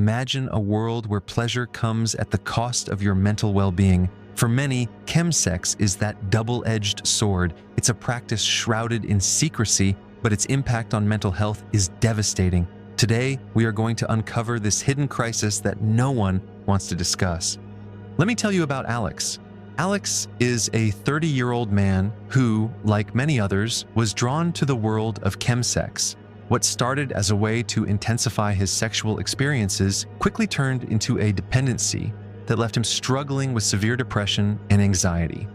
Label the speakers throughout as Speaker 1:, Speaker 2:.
Speaker 1: imagine a world where pleasure comes at the cost of your mental well-being. For many, chemsex is that double-edged sword. It's a practice shrouded in secrecy, but its impact on mental health is devastating. Today, we are going to uncover this hidden crisis that no one wants to discuss. Let me tell you about Alex. Alex is a 30-year-old man who, like many others, was drawn to the world of chemsex. What started as a way to intensify his sexual experiences quickly turned into a dependency that left him struggling with severe depression and anxiety.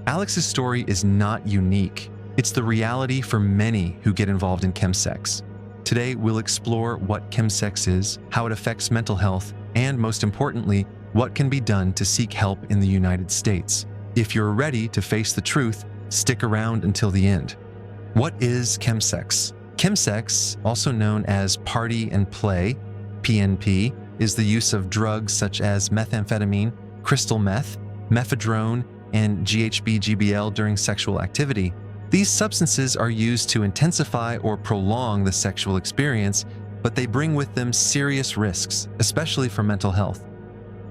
Speaker 1: Alex's story is not unique. It's the reality for many who get involved in chemsex. Today, we'll explore what chemsex is, how it affects mental health, and most importantly, what can be done to seek help in the United States. If you're ready to face the truth, stick around until the end. What is chemsex? Chemsex, also known as party and play, PNP, is the use of drugs such as methamphetamine, crystal meth, mephedrone, and GHB-GBL during sexual activity. These substances are used to intensify or prolong the sexual experience, but they bring with them serious risks, especially for mental health.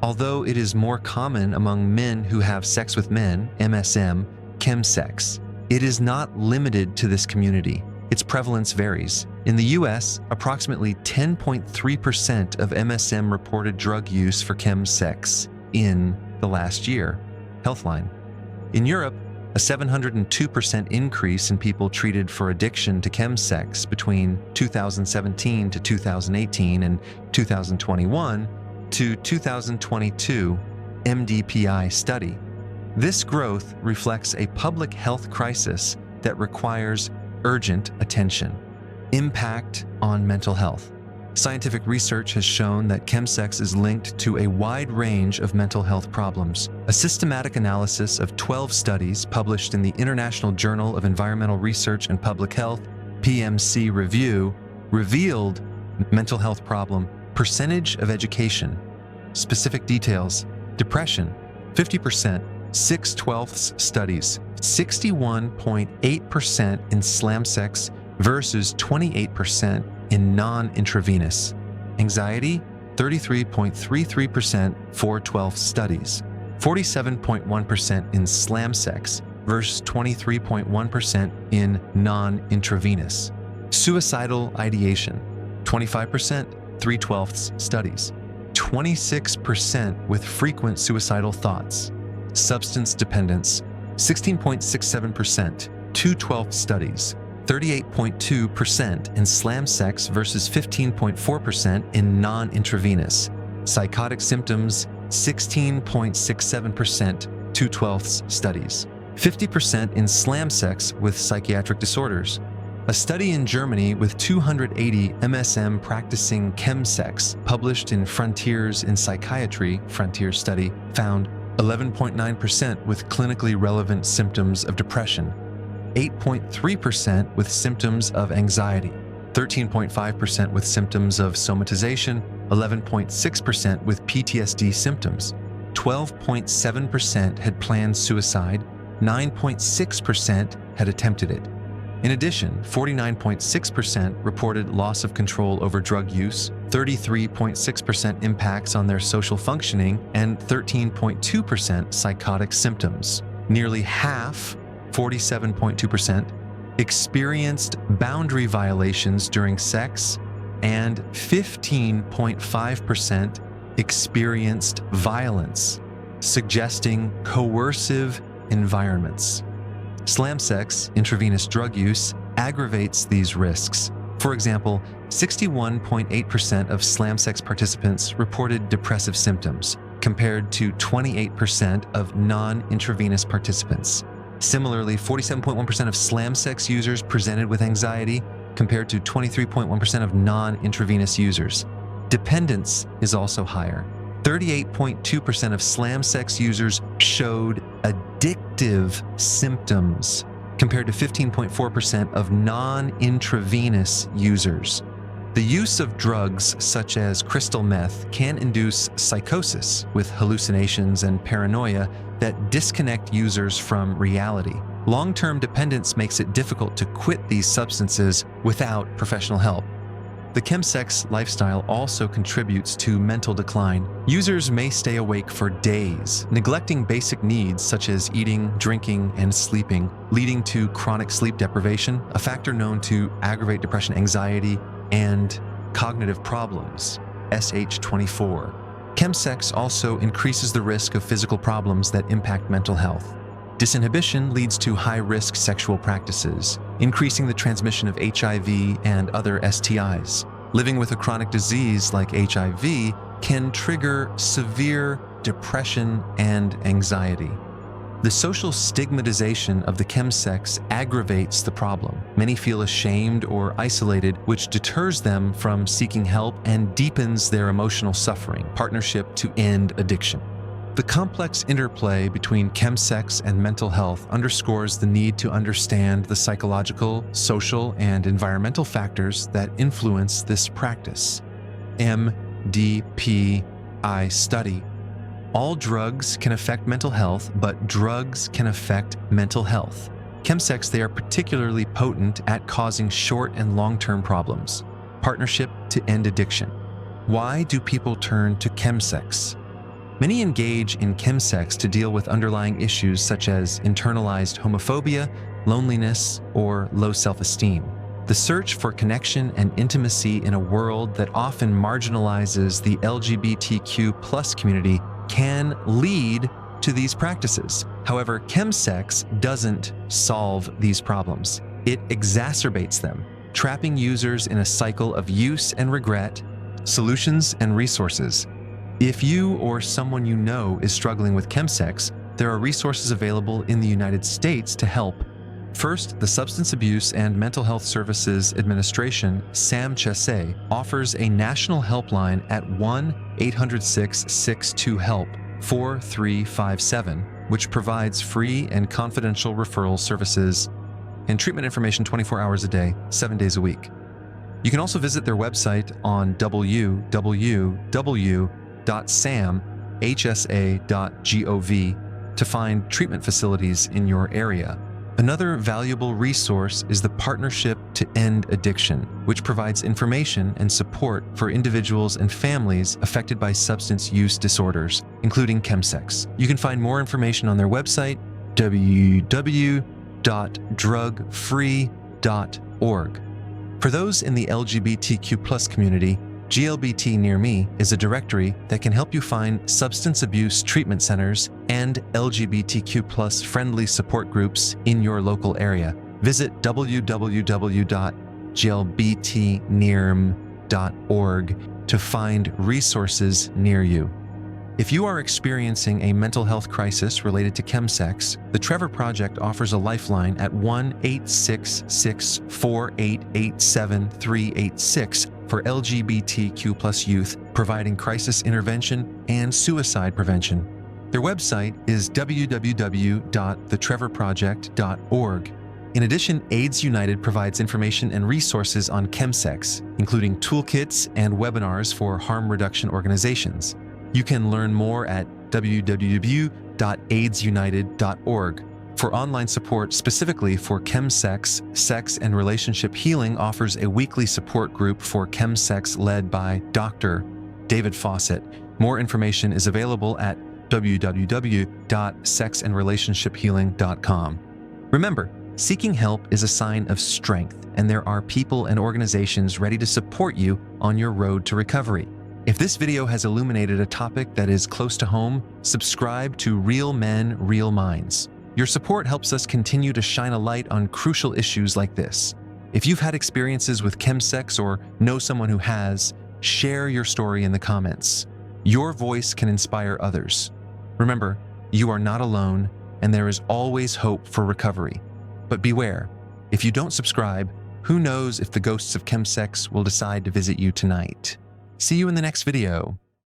Speaker 1: Although it is more common among men who have sex with men, MSM, chemsex, it is not limited to this community. Its prevalence varies. In the US, approximately 10.3% of MSM reported drug use for chemsex in the last year. Healthline. In Europe, a 702% increase in people treated for addiction to chemsex between 2017 to 2018 and 2021 to 2022 MDPI study. This growth reflects a public health crisis that requires urgent attention. Impact on mental health. Scientific research has shown that chemsex is linked to a wide range of mental health problems. A systematic analysis of 12 studies published in the International Journal of Environmental Research and Public Health, PMC Review, revealed mental health problem, percentage of education, specific details, depression, 50%, 6/12 studies, 61.8% in slamsex versus 28% in non-intravenous. Anxiety, 33.33% 4/12 studies, 47.1% in slamsex versus 23.1% in non-intravenous. Suicidal ideation, 25%, 3/12 studies, 26% with frequent suicidal thoughts. Substance dependence, 16.67%, 2/12 studies, 38.2% in slamsex versus 15.4% in non-intravenous. Psychotic symptoms, 16.67%, 2/12 studies, 50% in slamsex with psychiatric disorders. A study in Germany with 280 MSM practicing chemsex, published in Frontiers in Psychiatry, Frontier study, found 11.9% with clinically relevant symptoms of depression, 8.3% with symptoms of anxiety, 13.5% with symptoms of somatization, 11.6% with PTSD symptoms, 12.7% had planned suicide, 9.6% had attempted it. In addition, 49.6% reported loss of control over drug use, 33.6% impacts on their social functioning, and 13.2% psychotic symptoms. Nearly half, 47.2%, experienced boundary violations during sex, and 15.5% experienced violence, suggesting coercive environments. Slamsex, intravenous drug use, aggravates these risks. For example, 61.8% of slamsex participants reported depressive symptoms, compared to 28% of non-intravenous participants. Similarly, 47.1% of slamsex users presented with anxiety, compared to 23.1% of non-intravenous users. Dependence is also higher. 38.2% of slamsex users showed addictive symptoms, compared to 15.4% of non-intravenous users. The use of drugs such as crystal meth can induce psychosis with hallucinations and paranoia that disconnect users from reality. Long-term dependence makes it difficult to quit these substances without professional help. The chemsex lifestyle also contributes to mental decline. Users may stay awake for days, neglecting basic needs such as eating, drinking, and sleeping, leading to chronic sleep deprivation, a factor known to aggravate depression, anxiety, and cognitive problems, SH24. Chemsex also increases the risk of physical problems that impact mental health. Disinhibition leads to high-risk sexual practices, increasing the transmission of HIV and other STIs. Living with a chronic disease like HIV can trigger severe depression and anxiety. The social stigmatization of the chemsex aggravates the problem. Many feel ashamed or isolated, which deters them from seeking help and deepens their emotional suffering. Partnership to end addiction. The complex interplay between chemsex and mental health underscores the need to understand the psychological, social, and environmental factors that influence this practice. MDPI study. All drugs can affect mental health, but drugs can affect mental health. Chemsex, they are particularly potent at causing short and long-term problems. Partnership to end addiction. Why do people turn to chemsex? Many engage in chemsex to deal with underlying issues such as internalized homophobia, loneliness, or low self-esteem. The search for connection and intimacy in a world that often marginalizes the LGBTQ+ community can lead to these practices. However, chemsex doesn't solve these problems. It exacerbates them, trapping users in a cycle of use and regret. Solutions and resources. If you or someone you know is struggling with chemsex, there are resources available in the United States to help. First, the Substance Abuse and Mental Health Services Administration, SAMHSA, offers a national helpline at 1-800-662-HELP 4357, which provides free and confidential referral services and treatment information 24 hours a day, 7 days a week. You can also visit their website on www.samhsa.gov to find treatment facilities in your area. Another valuable resource is the Partnership to End Addiction, which provides information and support for individuals and families affected by substance use disorders, including chemsex. You can find more information on their website, www.drugfree.org. For those in the LGBTQ+ community, GLBT Near Me is a directory that can help you find substance abuse treatment centers and LGBTQ+ friendly support groups in your local area. Visit www.glbtnearm.org to find resources near you. If you are experiencing a mental health crisis related to chemsex, the Trevor Project offers a lifeline at 1-866-488-7386 for LGBTQ+ youth, providing crisis intervention and suicide prevention. Their website is www.thetrevorproject.org. In addition, AIDS United provides information and resources on chemsex, including toolkits and webinars for harm reduction organizations. You can learn more at www.aidsunited.org. For online support specifically for chemsex, sex and relationship healing offers a weekly support group for chemsex led by Dr. David Fawcett. More information is available at www.sexandrelationshiphealing.com. Remember, seeking help is a sign of strength, and there are people and organizations ready to support you on your road to recovery. If this video has illuminated a topic that is close to home, subscribe to Real Men, Real Minds. Your support helps us continue to shine a light on crucial issues like this. If you've had experiences with chemsex or know someone who has, share your story in the comments. Your voice can inspire others. Remember, you are not alone, and there is always hope for recovery. But beware, if you don't subscribe, who knows if the ghosts of chemsex will decide to visit you tonight. See you in the next video.